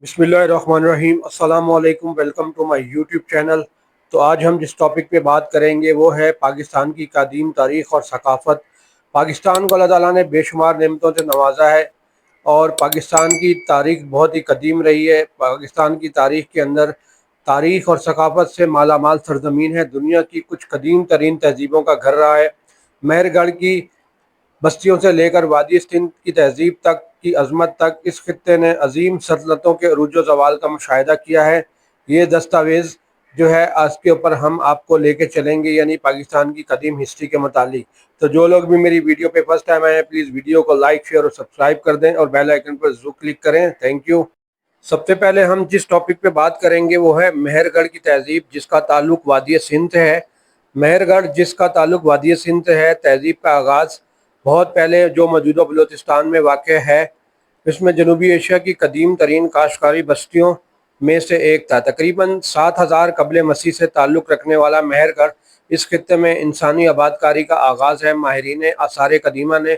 बिस्मिल्लाहिर्रहमानिर्रहीम। अस्सलाम वालेकुम। Welcome to my YouTube channel. तो आज हम जिस टॉपिक पे बात करेंगे वो है पाकिस्तान की कदीम तारीख़ और सकाफ़त। पाकिस्तान को अल्लाह ताला ने बेशुमार नेमतों से नवाजा है और पाकिस्तान की तारीख़ बहुत ही कदीम रही है। पाकिस्तान की तारीख़ के अंदर तारीख़ और सकाफ़त से माला माल सरज़मीन है। दुनिया की कुछ कदीम तरीन तहज़ीबों का घर रहा है। मेहरगढ़ की बस्तियों से लेकर वादी सिंध की तहज़ीब तक की अज़मत तक इस खित्ते ने अजीम सल्तनतों के अरूज व ज़वाल का मुशाहिदा किया है। ये दस्तावेज़ जो है आज के ऊपर हम आपको लेके चलेंगे, यानी पाकिस्तान की कदीम हिस्ट्री के मुतालिक। तो जो लोग भी मेरी वीडियो पे फर्स्ट टाइम आए हैं, प्लीज़ वीडियो को लाइक, शेयर और सब्सक्राइब कर दें और बेल आइकन पर ज़रूर क्लिक करें। Thank you. सबसे पहले हम जिस टॉपिक पे बात करेंगे वो है मेहरगढ़ की तहज़ीब, जिसका ताल्लुक वादी सिंध से है। मेहरगढ़ जिसका ताल्लुक वादी सिंध से है, तहज़ीब का आगाज़ बहुत पहले जो मौजूदा बलूचिस्तान में वाक़ है। इसमें जनूबी एशिया की कदीम तरीन काश्तकारी बस्तियों में से एक था। तकरीबन 7000 कबल मसीह से ताल्लुक़ रखने वाला मेहरगढ़ इस खित्ते में इंसानी आबादकारी का आगाज़ है। माहिरीन आसार कदीमा ने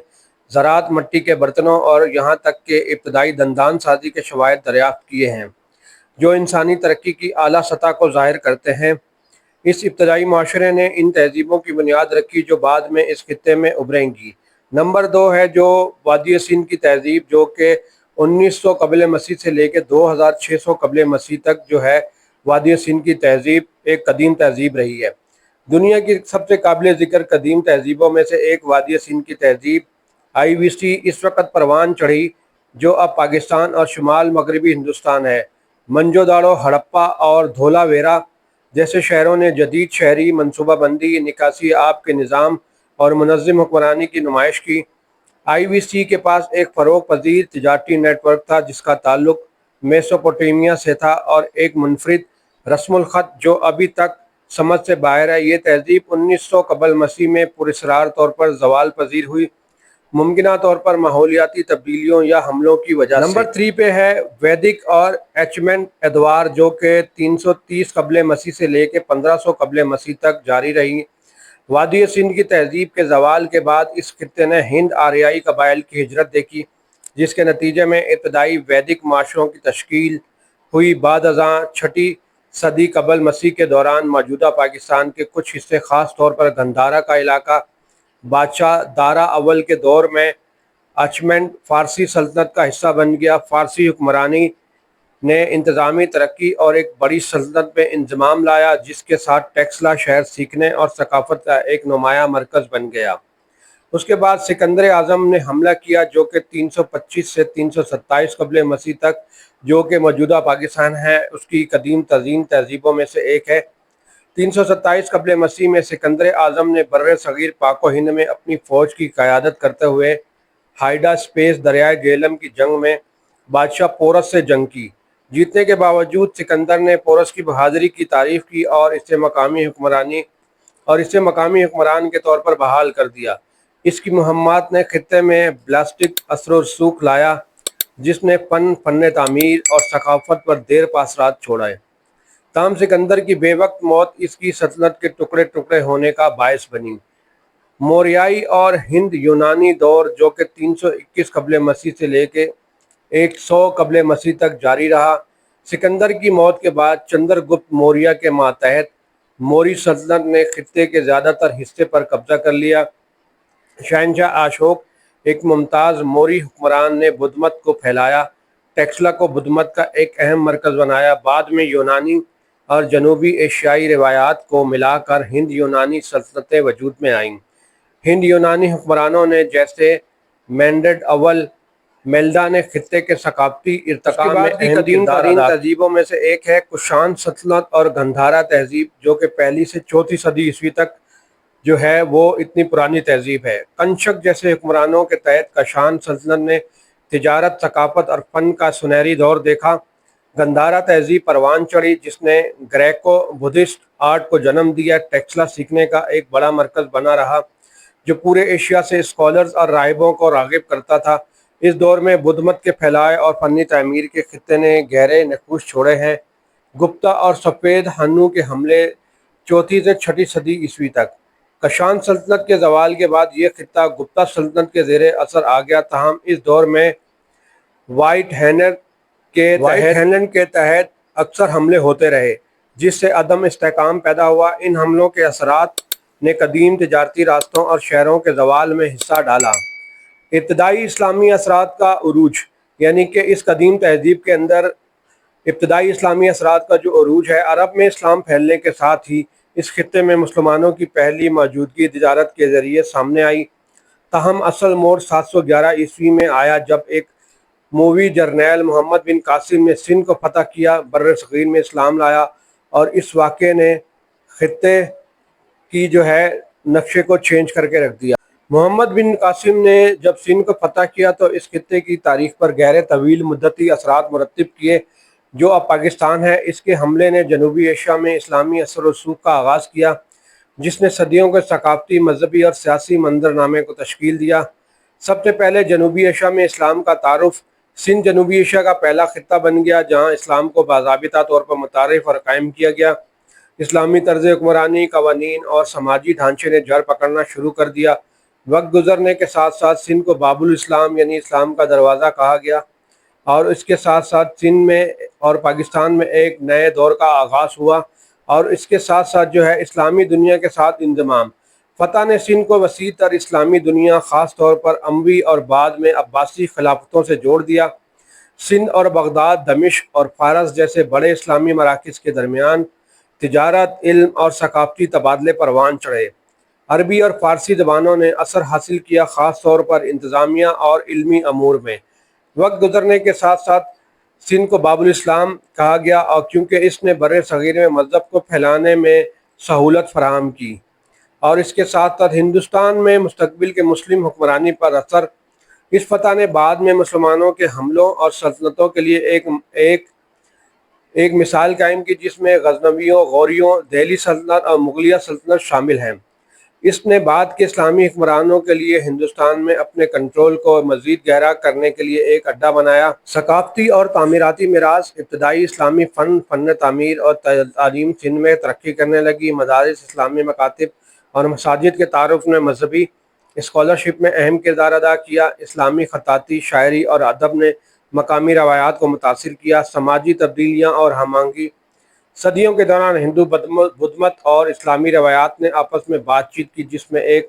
ज़राअत, मिट्टी के बर्तनों और यहाँ तक के इब्तदाई दंदान साजी के शवाहिद दरियाफ़्त किए हैं, जो इंसानी तरक्की की आला सतह को ज़ाहिर करते हैं। इस इब्तदाई माशरे ने इन तहज़ीबों की बुनियाद रखी जो बाद में इस खित्ते में उभरेंगी। नंबर 2 है जो वादी सिंध की तहज़ीब, जो कि 1900 कबल मसीह से लेकर 2600 कबल मसीह तक जो है वादी सिंध की तहज़ीब एक कदीम तहज़ीब रही है। दुनिया की सबसे काबिल ज़िक्र कदीम तहज़ीबों में से एक वादी सिंध की तहज़ीब IVC इस वक्त परवान चढ़ी, जो अब पाकिस्तान और शुमाल मगरबी हिंदुस्तान है। मंजोदाड़ो, हड़प्पा और धोलावेरा जैसे शहरों ने जदीद शहरी मनसूबाबंदी, निकासी आब के निज़ाम और मुनज़्ज़म हुक्मरानी की नुमाइश की। IVC के पास एक फ़रोग़ पज़ीर तिजारती नेटवर्क था जिसका ताल्लुक मेसोपोटामिया से था और एक मुनफरिद रस्मुल ख़त जो अभी तक समझ से बाहर है। ये तहज़ीब 1900 कबल मसीह में पुरस्रार तौर पर ज़वाल पज़ीर हुई, मुमकिना तौर पर माहौलियाती तब्दीलियों या हमलों की वजह से। नंबर 3 पे है वैदिक और एचमेंट एदवार, जो कि 330 कबल मसीह से लेकर 1500 कबल मसीह तक जारी रही। वादी सिंध की तहज़ीब के ज़वाल के बाद इस खित्ते ने हिंद आरियाई कबाइल की हिजरत देखी, जिसके नतीजे में इब्तदाई वैदिक माशरों की तश्कील हुई। बाद अज़ां 6ठी सदी कबल मसीह के दौरान मौजूदा पाकिस्तान के कुछ हिस्से, ख़ास तौर पर गंधारा का इलाका, बादशाह दारा अव्वल के दौर में अचमेंट फ़ारसी सल्तनत का हिस्सा बन गया। फ़ारसी हुक्मरानी ने इंतज़ामी तरक्की और एक बड़ी सल्तनत में इंज़माम लाया, जिसके साथ टेक्सला शहर सीखने और सकाफ़त का एक नुमाया मरकज़ बन गया। उसके बाद सिकंदर आज़म ने हमला किया, जो कि 325 से 327 कबल मसीह तक, जो कि मौजूदा पाकिस्तान है, उसकी कदीम तरीन तहज़ीबों में से एक है। 327 कबल मसीह में सिकंदर आज़म ने बर्र सग़ीर पाक व हिंद में अपनी फ़ौज की क़यादत करते हुए हाइडा स्पेस दरियाए जेहलम की जंग में बादशाह पोरस से जंग की। जीतने के बावजूद सिकंदर ने पोरस की बहादुरी की तारीफ़ की और इसे मकामी हुक्मरान के तौर पर बहाल कर दिया। इसकी मुहम्मत ने खित्ते में ब्लास्टिक असर रसूख लाया, जिसने फ़न तामीर और सकाफ़त पर देर पासरात छोड़ाए। ताम सिकंदर की बेवक्त मौत इसकी सल्तनत के टुकड़े टुकड़े होने का बायस बनी। मौर्याई और हिंद यूनानी दौर, जो कि 321 कबल मसीह से लेकर 100 कबल मसीह तक जारी रहा। सिकंदर की मौत के बाद चंद्रगुप्त मौर्य के मातहत मौर्य सल्तनत ने खित्ते के ज़्यादातर हिस्से पर कब्जा कर लिया। शहनशाह अशोक, एक मुमताज़ मौर्य हुक्मरान, ने बुद्ध मत को फैलाया, टेक्सला को बुद्ध मत का एक अहम मरकज़ बनाया। बाद में यूनानी और जनूबी एशियाई रिवायात को मिलाकर हिंद यूनानी सल्तनतें वजूद में आईं। हिंद यूनानी हुक्मरानों ने, जैसे मेंडेड अव्वल मेल्डा, ने खित्ते के सकाफती इर्तिका में अहम तहजीबों में से एक है कुशान सल्तनत और गंधारा तहजीब, जो कि पहली से चौथी सदी ईस्वी तक जो है वो इतनी पुरानी तहजीब है। कंशक जैसे हुक्मरानों के तहत कशान सल्तनत ने तिजारत, सकाफत और फ़न का सुनहरी दौर देखा। गंधारा तहजीब परवान चढ़ी, जिसने ग्रेको बुद्धिस्ट आर्ट को जन्म दिया। टेक्सला सीखने का एक बड़ा मरकज़ बना रहा, जो पूरे एशिया से स्कॉलर्स और राहिबों को राग़िब करता था। इस दौर में बुद्ध मत के फैलाए और फ़नी तामीर के खित्ते ने गहरे नकूश छोड़े हैं। गुप्ता और सफ़ेद हन्नू के हमले 4वीं से 6ठी सदी ईस्वी तक। कशान सल्तनत के ज़वाल के बाद ये खित्ता गुप्ता सल्तनत के ज़ेरे असर आ गया, ताहम इस दौर में वाइट हैनर کے وائٹ ہینڈ کے تحت اکثر حملے ہوتے رہے، جس سے عدم استحکام پیدا ہوا۔ ان حملوں کے اثرات نے قدیم تجارتی راستوں اور شہروں کے زوال میں حصہ ڈالا۔ ابتدائی اسلامی اثرات کا عروج، یعنی کہ اس قدیم تہذیب کے اندر ابتدائی اسلامی اثرات کا جو عروج ہے، عرب میں اسلام پھیلنے کے ساتھ ہی اس خطے میں مسلمانوں کی پہلی موجودگی تجارت کے ذریعے سامنے آئی۔ تاہم اصل موڑ 711 عیسوی میں آیا، جب ایک مووی جرنیل محمد بن قاسم نے سندھ کو فتح کیا، بر صغیر میں اسلام لایا، اور اس واقعے نے خطے کی نقشے کو چینج کر کے رکھ دیا۔ محمد بن قاسم نے جب سندھ کو فتح کیا تو اس خطے کی تاریخ پر گہرے طویل مدتی اثرات مرتب کیے، جو اب پاکستان ہے۔ اس کے حملے نے جنوبی ایشیا میں اسلامی اثر و رسوخ کا آغاز کیا، جس نے صدیوں کے ثقافتی، مذہبی اور سیاسی منظرنامے کو تشکیل دیا۔ سب سے پہلے جنوبی ایشیا میں اسلام کا تعارف۔ سندھ جنوبی ایشیا کا پہلا خطہ بن گیا جہاں اسلام کو باضابطہ طور پر متعارف اور قائم کیا گیا۔ اسلامی طرز حکمرانی، قوانین اور سماجی ڈھانچے نے جڑ پکڑنا شروع کر دیا۔ وقت گزرنے کے ساتھ ساتھ سندھ کو باب الاسلام یعنی اسلام کا دروازہ کہا گیا، اور اس کے ساتھ ساتھ سندھ میں اور پاکستان میں ایک نئے دور کا آغاز ہوا، اور اس کے ساتھ ساتھ اسلامی دنیا کے ساتھ انضمام۔ فتح نے سندھ کو وسیع تر اسلامی دنیا، خاص طور پر اموی اور بعد میں عباسی خلافتوں سے جوڑ دیا۔ سندھ اور بغداد، دمشق اور فارس جیسے بڑے اسلامی مراکز کے درمیان تجارت، علم اور ثقافتی تبادلے پروان چڑھے۔ عربی اور فارسی زبانوں نے اثر حاصل کیا، خاص طور پر انتظامیہ اور علمی امور میں۔ وقت گزرنے کے ساتھ ساتھ سندھ کو باب الاسلام کہا گیا، اور کیونکہ اس نے بر صغیر میں مذہب کو پھیلانے میں سہولت فراہم کی، اور اس کے ساتھ ساتھ ہندوستان میں مستقبل کے مسلم حکمرانی پر اثر۔ اس فتح نے بعد میں مسلمانوں کے حملوں اور سلطنتوں کے لیے ایک مثال قائم کی، جس میں غزنویوں، غوریوں، دہلی سلطنت اور مغلیہ سلطنت شامل ہیں۔ اس نے بعد کے اسلامی حکمرانوں کے لیے ہندوستان میں اپنے کنٹرول کو مزید گہرا کرنے کے لیے ایک اڈا بنایا۔ ثقافتی اور تعمیراتی میراث۔ ابتدائی اسلامی فن تعمیر اور تعلیم سندھ میں ترقی کرنے لگی۔ مدارس، اسلامی مکاتب اور مساجد کے تعارف نے مذہبی اسکالرشپ میں اہم کردار ادا کیا۔ اسلامی خطاطی، شاعری اور ادب نے مقامی روایات کو متاثر کیا۔ سماجی تبدیلیاں اور ہم آہنگی۔ صدیوں کے دوران ہندو، بدھ مت اور اسلامی روایات نے آپس میں بات چیت کی، جس میں ایک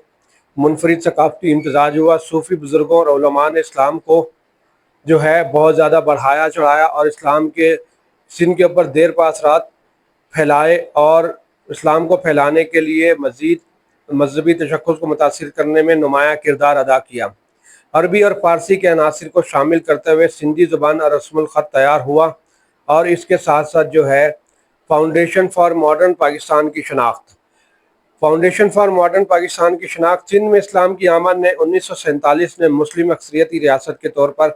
منفرد ثقافتی امتزاج ہوا۔ صوفی بزرگوں اور علماء نے اسلام کو بہت زیادہ بڑھایا چڑھایا، اور اسلام کے سندھ کے اوپر دیر پا اثرات پھیلائے، اور اسلام کو پھیلانے کے لیے مزید مذہبی تشخص کو متاثر کرنے میں نمایاں کردار ادا کیا۔ عربی اور فارسی کے عناصر کو شامل کرتے ہوئے سندھی زبان اور رسم الخط تیار ہوا، اور اس کے ساتھ ساتھ فاؤنڈیشن فار ماڈرن پاکستان کی شناخت۔ فاؤنڈیشن فار ماڈرن پاکستان کی شناخت۔ سندھ میں اسلام کی آمد نے 1947 میں مسلم اکثریتی ریاست کے طور پر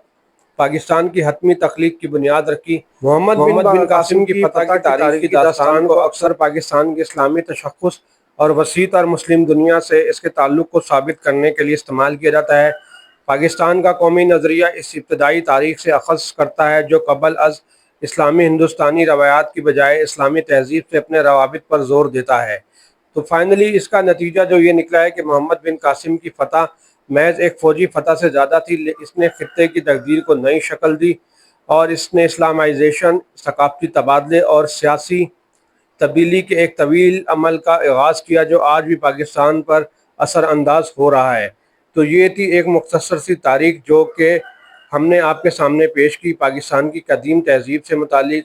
پاکستان کی حتمی تخلیق کی بنیاد رکھی۔ محمد بن قاسم کی فتح کی تاریخی داستان کو اکثر پاکستان کے اسلامی تشخص اور وسیع تر مسلم دنیا سے اس کے تعلق کو ثابت کرنے کے لیے استعمال کیا جاتا ہے۔ پاکستان کا قومی نظریہ اس ابتدائی تاریخ سے اخذ کرتا ہے، جو قبل از اسلامی ہندوستانی روایات کی بجائے اسلامی تہذیب سے اپنے روابط پر زور دیتا ہے۔ تو فائنلی اس کا نتیجہ یہ نکلا ہے کہ محمد بن قاسم کی فتح محض ایک فوجی فتح سے زیادہ تھی۔ اس نے خطے کی تقدیر کو نئی شکل دی، اور اس نے اسلامائزیشن، ثقافتی تبادلے اور سیاسی تبدیلی کے ایک طویل عمل کا آغاز کیا، جو آج بھی پاکستان پر اثر انداز ہو رہا ہے۔ تو یہ تھی ایک مختصر سی تاریخ جو کہ ہم نے آپ کے سامنے پیش کی پاکستان کی قدیم تہذیب سے متعلق۔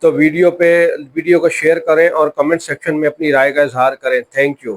تو ویڈیو کو شیئر کریں اور کمنٹ سیکشن میں اپنی رائے کا اظہار کریں۔ Thank you.